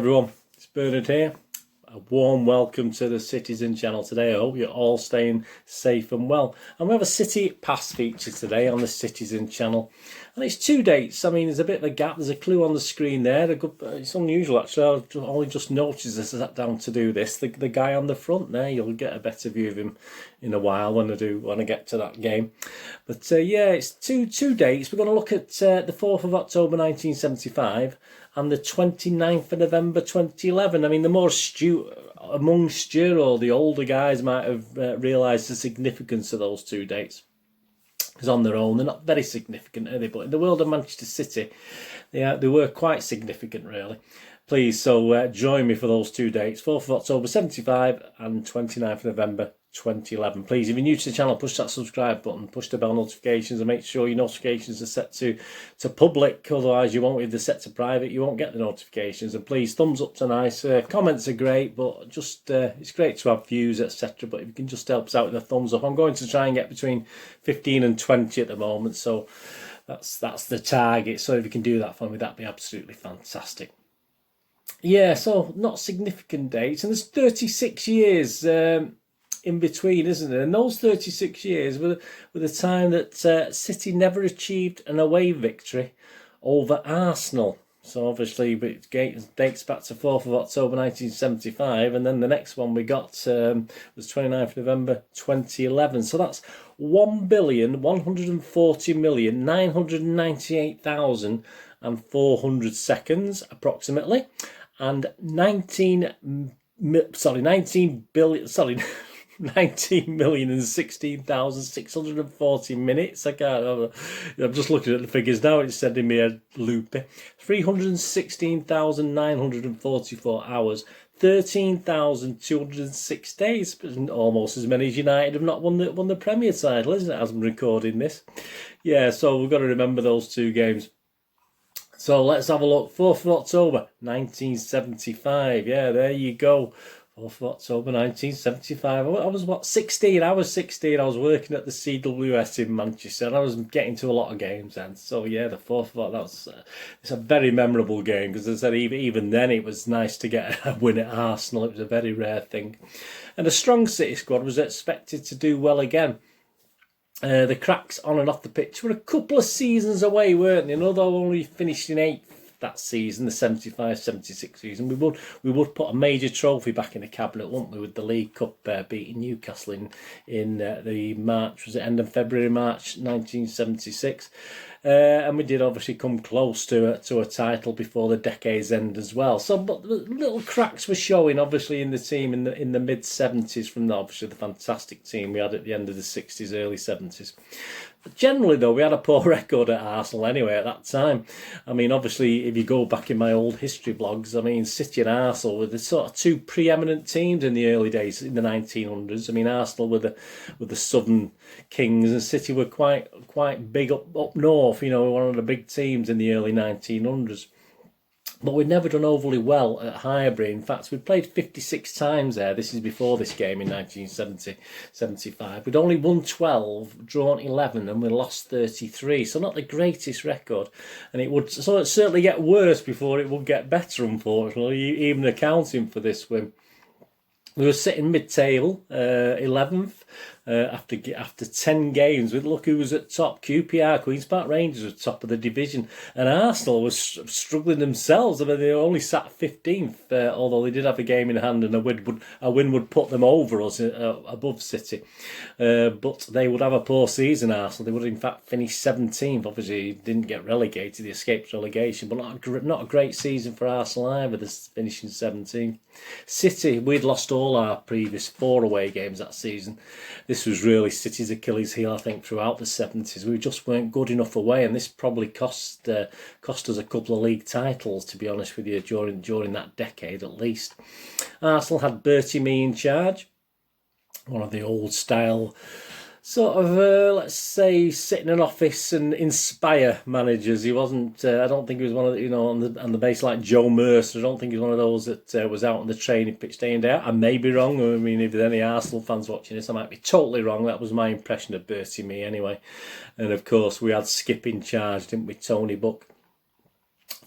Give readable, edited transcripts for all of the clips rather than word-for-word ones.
everyone, it's Bernard here. A warm welcome to the Citizen channel today. I hope you're all staying safe and well. And we have a City Pass feature today on the Citizen channel. And it's 2 dates. I mean, there's a bit of a gap. There's a clue on the screen there. It's unusual, actually. I've only just noticed as I sat down to do this. The guy on the front there, you'll get a better view of him in a while when I get to that game. But yeah, it's two dates. We're going to look at the 4th of October 1975 and the 29th of November 2011. I mean, the more astute amongst you, or the older guys, might have realised the significance of those 2 dates. Because on their own, they're not very significant, are they? But in the world of Manchester City, they were quite significant, really. Please, so join me for those 2 dates, 4th of October 75 and 29th of November 2011. Please, if you're new to the channel, push that subscribe button, push the bell notifications, and make sure your notifications are set to public. Otherwise, you won't. If they're set to private, you won't get the notifications. And please, thumbs up's nice. Comments are great, but just it's great to have views, etc. But if you can just help us out with a thumbs up, I'm going to try and get between 15 and 20 at the moment. So that's the target. So if you can do that for me, that'd be absolutely fantastic. Yeah, so not significant dates, and there's 36 years in between, isn't there? And those 36 years were the time that City never achieved an away victory over Arsenal. So obviously it dates back to 4th of October 1975, and then the next one we got was 29th of November 2011. So that's 1,140,998,400 seconds approximately, and 19,016,640 minutes. I'm just looking at the figures now. It's sending me a loopy. 316,944 hours. 13,206 days. Almost as many as United have not won the Premier title, isn't it, as I'm recording this? Yeah, so we've got to remember those 2 games. So let's have a look. 4th of October 1975. Yeah, there you go. 4th of October 1975. I was, what, 16? I was 16. I was working at the CWS in Manchester, and I was getting to a lot of games then. So yeah, the 4th of October, it's a very memorable game, because as I said, even then it was nice to get a win at Arsenal. It was a very rare thing. And a strong City squad was expected to do well again. The cracks on and off the pitch were a couple of seasons away, weren't they? And although only finished in 8th that season, the 75-76 season, we would put a major trophy back in the cabinet, wouldn't we, with the League Cup beating Newcastle in the March, was it end of February, March 1976. And we did obviously come close to a title before the decade's end as well. So, but the little cracks were showing, obviously, in the team in the mid-70s from obviously the fantastic team we had at the end of the 60s, early 70s. But generally, though, we had a poor record at Arsenal anyway at that time. I mean, obviously, if you go back in my old history blogs, I mean, City and Arsenal were the sort of 2 preeminent teams in the early days, in the 1900s. I mean, Arsenal were the Southern Kings, and City were quite big up north, you know, one of the big teams in the early 1900s. But we'd never done overly well at Highbury. In fact, we played 56 times there. This is before this game in 1970-75. We'd only won 12, drawn 11, and we lost 33. So not the greatest record. And it'd certainly get worse before it would get better, unfortunately, even accounting for this win. We were sitting mid-table, 11th, after 10 games. Look who was at top. QPR, Queen's Park Rangers, were top of the division. And Arsenal was struggling themselves. I mean, they only sat 15th, although they did have a game in hand, and a win would put them over us above City. But they would have a poor season, Arsenal. They would, in fact, finish 17th. Obviously, didn't get relegated. They escaped relegation. But not a great season for Arsenal either, this finishing 17th. City, we'd lost all our previous 4 away games that season. This was really City's Achilles heel, I think, throughout the 70s. We just weren't good enough away, and this probably cost us a couple of league titles, to be honest with you, during that decade at least. Arsenal had Bertie Mee in charge, one of the old style sort of, let's say, sit in an office and inspire managers. He wasn't, I don't think he was one of the, you know, on the base like Joe Mercer. I don't think he was one of those that was out on the training pitch day in day out. I may be wrong. I mean, if there's any Arsenal fans watching this, I might be totally wrong. That was my impression of Bertie Mee anyway. And of course, we had Skip in charge, didn't we, Tony Buck?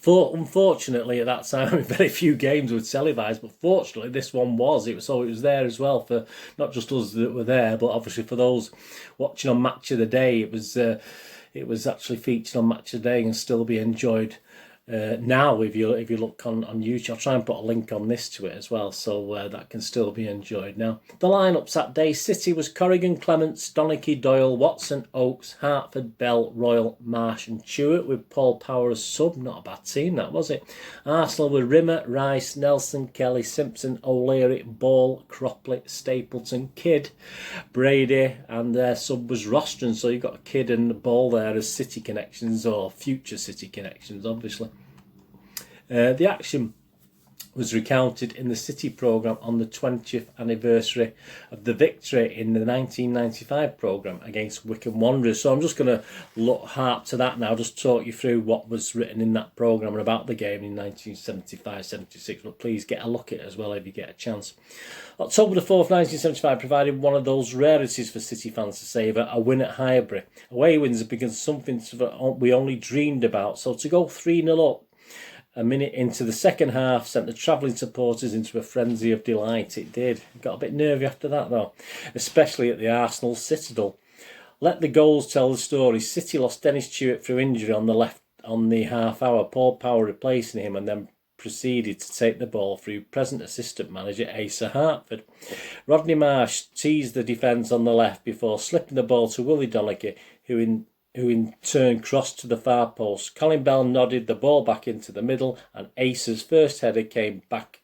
Unfortunately, at that time, very few games were televised, but fortunately, this one was. It was there as well for not just us that were there, but obviously for those watching on Match of the Day. It was actually featured on Match of the Day and still be enjoyed. Now, if you look on YouTube, I'll try and put a link on this to it as well, so that can still be enjoyed now. The lineups that day: City was Corrigan, Clements, Donachie, Doyle, Watson, Oakes, Hartford, Bell, Royal, Marsh and Stewart, with Paul Power as sub. Not a bad team, that, was it? Arsenal were Rimmer, Rice, Nelson, Kelly, Simpson, O'Leary, Ball, Cropley, Stapleton, Kidd, Brady, and their sub was Rostron. So you've got Kidd and Ball there as City connections, or future City connections, obviously. The action was recounted in the City programme on the 20th anniversary of the victory in the 1995 programme against Wycombe Wanderers. So I'm just going to harp to that now, just talk you through what was written in that programme and about the game in 1975-76, but please get a look at it as well if you get a chance. October the 4th, 1975 provided one of those rarities for City fans to savour: a win at Highbury. Away wins have become something we only dreamed about, so to go 3-0 up a minute into the second half sent the travelling supporters into a frenzy of delight. It did. Got a bit nervy after that though, especially at the Arsenal Citadel. Let the goals tell the story. City lost Dennis Stewart through injury on the left on the half hour, Paul Power replacing him, and then proceeded to take the ball through present assistant manager Asa Hartford. Rodney Marsh teased the defence on the left before slipping the ball to Willie Donachie, who in turn crossed to the far post. Colin Bell nodded the ball back into the middle, and Asa's first header came back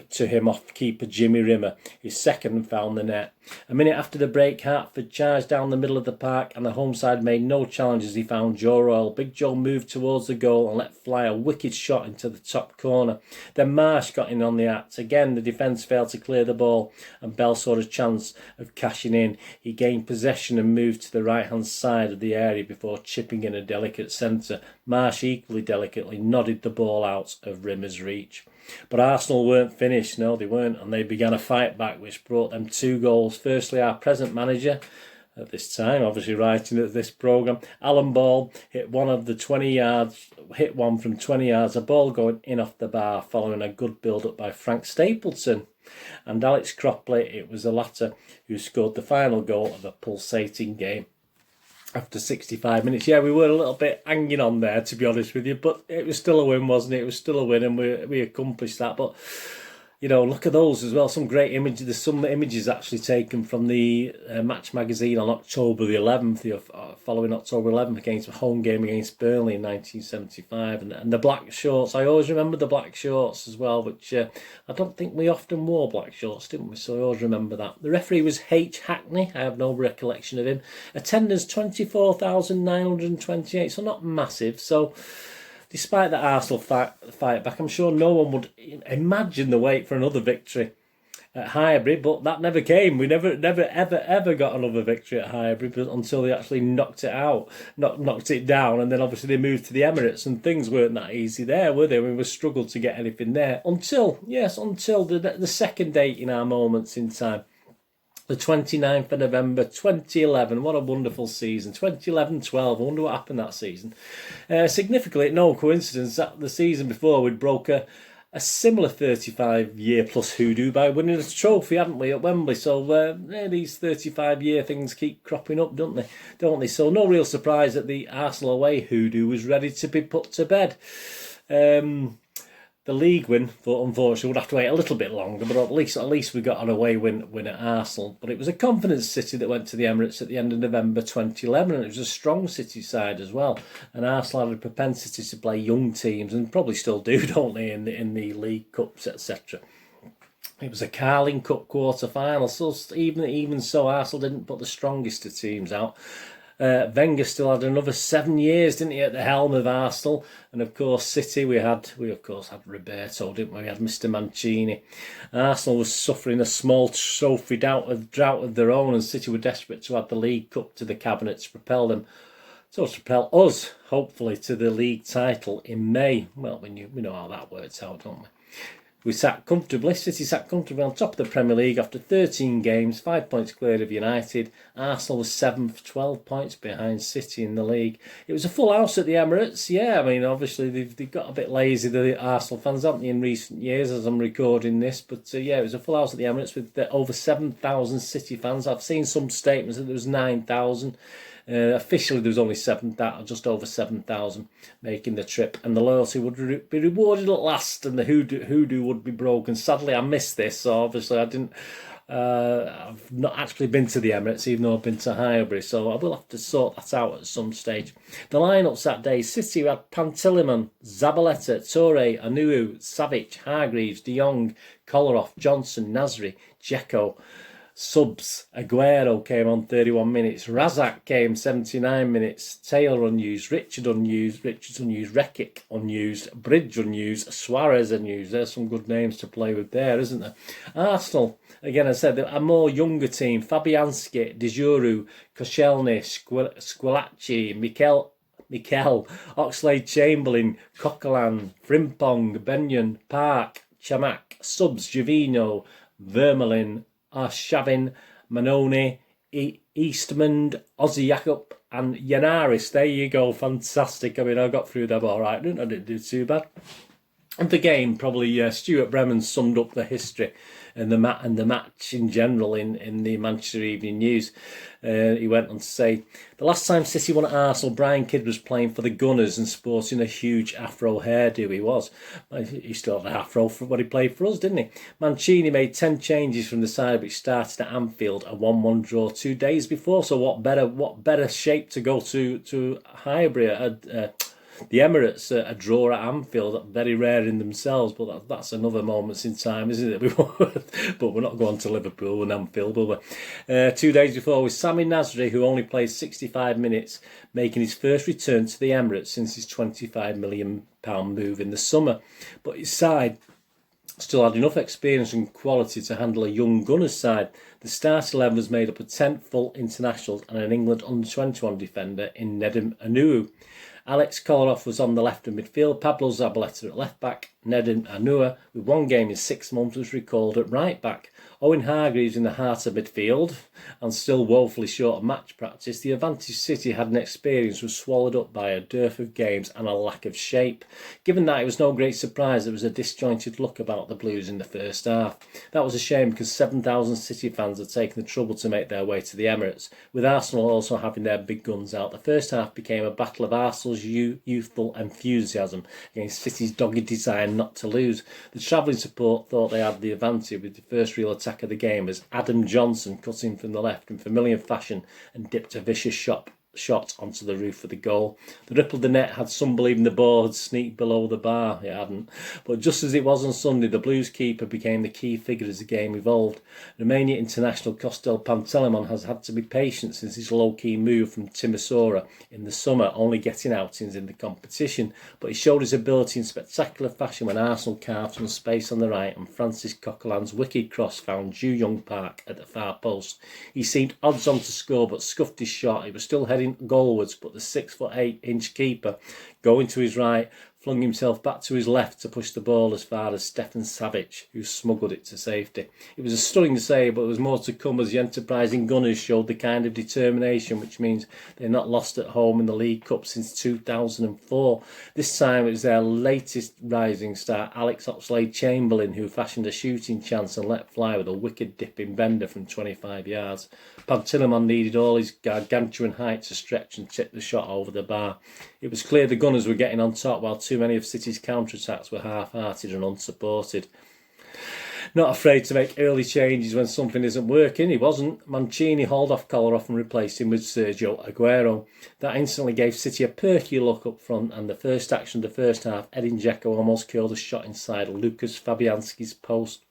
to him off keeper Jimmy Rimmer. His second found the net. A minute after the break, Hartford charged down the middle of the park, and the home side made no challenge as he found Joe Royal. Big Joe moved towards the goal and let fly a wicked shot into the top corner. Then Marsh got in on the act. Again, the defence failed to clear the ball, and Bell saw a chance of cashing in. He gained possession and moved to the right-hand side of the area before chipping in a delicate centre. Marsh equally delicately nodded the ball out of Rimmer's reach. But Arsenal weren't finished, no they weren't, and they began a fight back which brought them 2 goals. Firstly, our present manager, at this time obviously writing at this programme, Alan Ball, hit one from 20 yards, a ball going in off the bar following a good build-up by Frank Stapleton. And Alex Cropley, it was the latter who scored the final goal of a pulsating game. After 65 minutes, yeah, we were a little bit hanging on there, to be honest with you, but it was still a win, wasn't it? It was still a win, and we accomplished that. But you know, look at those as well. Some great images. There's some images actually taken from the Match magazine on October the 11th, the following October 11th, against a home game against Burnley in 1975. And the black shorts. I always remember the black shorts as well, which I don't think we often wore black shorts, didn't we? So I always remember that. The referee was H. Hackney. I have no recollection of him. Attendance 24,928, so not massive. So despite that Arsenal fight back, I'm sure no one would imagine the wait for another victory at Highbury, but that never came. We never ever got another victory at Highbury until they actually knocked it down, and then obviously they moved to the Emirates, and things weren't that easy there, were they? We struggled to get anything there until the second date in our moments in time. The 29th of November 2011. What a wonderful season. 2011-12. I wonder what happened that season. Significantly, no coincidence that the season before we'd broke a similar 35-year plus hoodoo by winning a trophy, hadn't we, at Wembley? So these 35-year things keep cropping up, don't they? So no real surprise that the Arsenal away hoodoo was ready to be put to bed. The league win, but unfortunately, we'd have to wait a little bit longer. But at least we got an away win at Arsenal. But it was a confident City that went to the Emirates at the end of November 2011, and it was a strong City side as well. And Arsenal had a propensity to play young teams, and probably still do, don't they, in the League Cups, etc. It was a Carling Cup quarter-final, so even so, Arsenal didn't put the strongest of teams out. Wenger still had another 7 years, didn't he, at the helm of Arsenal? And of course, City, we of course had Roberto, didn't we? We had Mr. Mancini. Arsenal was suffering a small trophy drought of their own, and City were desperate to add the League Cup to the cabinet to propel us, hopefully, to the league title in May. Well, we know how that works out, don't we? sat comfortably. City sat comfortably on top of the Premier League after 13 games, 5 points clear of United. Arsenal was 7th, 12 points behind City in the league. It was a full house at the Emirates. Yeah, I mean, obviously they've got a bit lazy, the Arsenal fans, haven't they, in recent years as I'm recording this. But yeah, it was a full house at the Emirates with over 7,000 City fans. I've seen some statements that there was 9,000. Officially, there was only just over 7,000 making the trip, and the loyalty would be rewarded at last, and the hoodoo would be broken. Sadly, I missed this, so obviously I didn't. I've not actually been to the Emirates, even though I've been to Highbury, so I will have to sort that out at some stage. The lineups that day: City had Pantilimon, Zabaleta, Toure, Anuau, Savic, Hargreaves, De Jong, Kolarov, Johnson, Nasri, Dzeko. Subs: Aguero came on 31 minutes, Razak came 79 minutes, Taylor unused, Richards unused, Rekic unused, Bridge unused, Suarez unused. There's some good names to play with there, isn't there? Arsenal, again, I said, a more younger team: Fabianski, Dejuru, Koscielny, Squillaci, Mikel, Oxlade-Chamberlain, Coquelin, Frimpong, Benyon, Park, Chamak. Subs: Jovino, Vermaelen, Arshavin, Manoni, Eastman, Ozzy Jakob, and Yanaris. There you go, fantastic. I mean, I got through them all right, didn't I? Didn't do too bad. And the game, probably Stuart Bremen summed up the history and the match in general in the Manchester Evening News. He went on to say, the last time City won at Arsenal, Brian Kidd was playing for the Gunners and sporting a huge afro hairdo. He was. He still had an afro for what he played for us, didn't he? Mancini made 10 changes from the side which started at Anfield, a 1-1 draw 2 days before. So what better shape to go to Highbury the Emirates, a draw at Anfield, very rare in themselves, but that's another moment in time, isn't it? But we're not going to Liverpool and Anfield, will we? 2 days before was Sami Nasri, who only played 65 minutes, making his first return to the Emirates since his £25 million move in the summer. But his side still had enough experience and quality to handle a young Gunners side. The start 11 was made up of 10 full internationals and an England under-21 defender in Nedim Anuau. Alex Kolarov was on the left of midfield. Pablo Zabaleta at left back. Nedim Anuau, with 1 game in 6 months, was recalled at right back. Owen Hargreaves in the heart of midfield, and still woefully short of match practice. The advantage City had in experience was swallowed up by a dearth of games and a lack of shape. Given that, it was no great surprise there was a disjointed look about the Blues in the first half. That was a shame because 7,000 City fans had taken the trouble to make their way to the Emirates, with Arsenal also having their big guns out. The first half became a battle of Arsenal's youthful enthusiasm against City's dogged desire not to lose. The travelling support thought they had the advantage with the first real attack of the game as Adam Johnson cut in from the left in familiar fashion and dipped a vicious shot onto the roof of the goal. The ripple of the net had some believing the ball had sneaked below the bar. It hadn't. But just as it was on Sunday, the Blues keeper became the key figure as the game evolved. Romania international Costel Pantelimon has had to be patient since his low-key move from Timisoara in the summer, only getting outings in the competition. But he showed his ability in spectacular fashion when Arsenal carved some space on the right and Francis Coquelin's wicked cross found Ju Young Park at the far post. He seemed odds on to score but scuffed his shot. He was still heading goalwards, but the 6'8" keeper, going to his right, flung himself back to his left to push the ball as far as Stefan Savic, who smuggled it to safety. It was a stunning save, but there was more to come as the enterprising Gunners showed the kind of determination which means they're not lost at home in the League Cup since 2004. This time it was their latest rising star, Alex Oxlade-Chamberlain, who fashioned a shooting chance and let fly with a wicked dipping bender from 25 yards. Pantilimon needed all his gargantuan height to stretch and tip the shot over the bar. It was clear the Gunners were getting on top while too many of City's counter-attacks were half-hearted and unsupported. Not afraid to make early changes when something isn't working, he wasn't. Mancini hauled off Kolarov and replaced him with Sergio Aguero. That instantly gave City a perky look up front, and the first action of the first half, Edin Dzeko almost killed a shot inside Lucas Fabianski's post.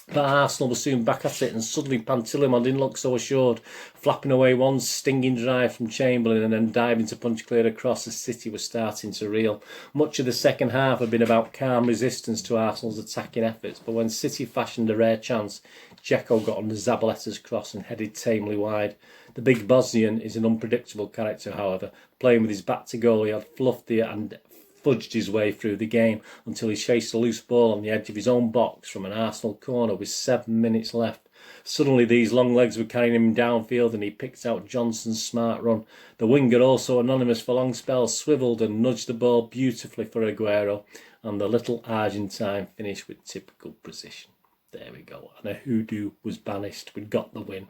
But Arsenal was soon back at it, and suddenly Pantilimon didn't look so assured, flapping away one stinging drive from Chamberlain and then diving to punch clear across as City was starting to reel. Much of the second half had been about calm resistance to Arsenal's attacking efforts, but when City fashioned a rare chance, Dzeko got on the Zabaleta's cross and headed tamely wide. The big Bosnian is an unpredictable character, however. Playing with his back to goal, he had fluffed the and fudged his way through the game until he chased a loose ball on the edge of his own box from an Arsenal corner with 7 minutes left. Suddenly these long legs were carrying him downfield and he picked out Johnson's smart run. The winger, also anonymous for long spells, swivelled and nudged the ball beautifully for Aguero, and the little Argentine finished with typical precision. There we go. And a hoodoo was banished. We got the win.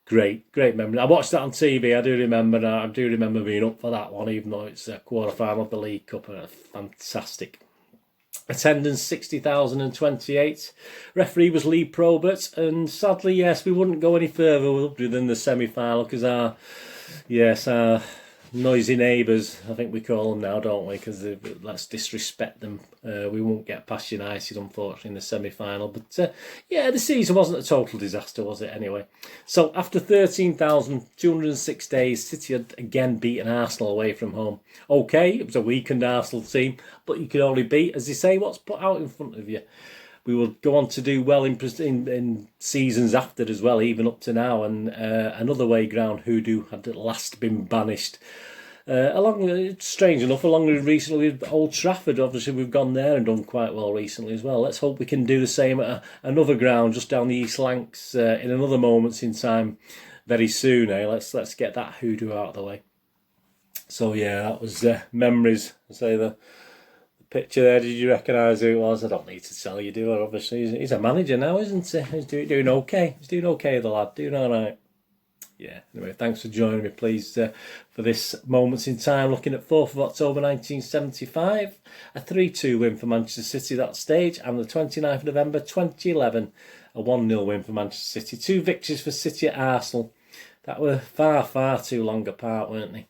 Great memory. I watched that on TV. I do remember being up for that one, even though it's a quarter-final of the League Cup. Fantastic. Attendance 60,028. Referee was Lee Probert, and sadly, yes, we wouldn't go any further than the semi-final because our noisy neighbours, I think we call them now, don't we? Because let's disrespect them. We won't get past United, unfortunately, in the semi-final. But the season wasn't a total disaster, was it, anyway? So after 13,206 days, City had again beaten Arsenal away from home. Okay, it was a weakened Arsenal team, but you can only beat, as they say, what's put out in front of you. We will go on to do well in seasons after as well, even up to now. And another away ground hoodoo had at last been banished. Strange enough, along with recently with Old Trafford. Obviously, we've gone there and done quite well recently as well. Let's hope we can do the same at another ground just down the East Lancs in another moments in time very soon. Let's get that hoodoo out of the way. So yeah, that was memories. I say the picture there, did you recognise who it was? I don't need to tell you, do I? Obviously, he's a manager now, isn't he? He's doing okay. He's doing okay, the lad. Doing all right. Yeah, anyway, thanks for joining me, please, for this Moments in Time, looking at 4th of October 1975, a 3-2 win for Manchester City that stage, and the 29th of November 2011, a 1-0 win for Manchester City. 2 victories for City at Arsenal that were far, far too long apart, weren't they?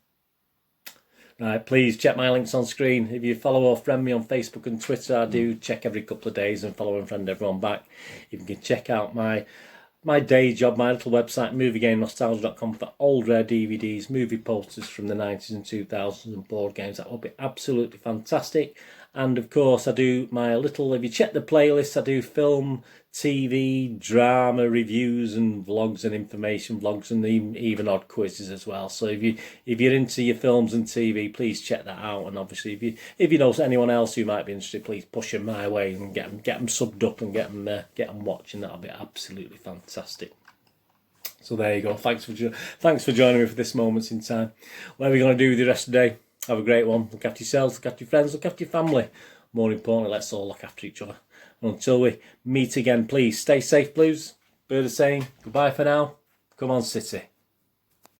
Right, please check my links on screen. If you follow or friend me on Facebook and Twitter, I do check every couple of days and follow and friend everyone back. If you can check out my day job, my little website, moviegamenostalgia.com, for old rare DVDs, movie posters from the 90s and 2000s and board games. That would be absolutely fantastic. And of course, I do my little, if you check the playlist, I do film, TV, drama reviews and vlogs and information vlogs and even odd quizzes as well. So if you're into your films and TV, please check that out. And obviously, if you know anyone else who might be interested, please push them my way and get them subbed up and get them watching. That'll be absolutely fantastic. So there you go. Thanks for joining me for this Moments in Time. What are we going to do with the rest of the day? Have a great one. Look after yourselves, look after your friends, look after your family. More importantly, let's all look after each other. And until we meet again, please stay safe, Blues. Bird is saying goodbye for now. Come on, City.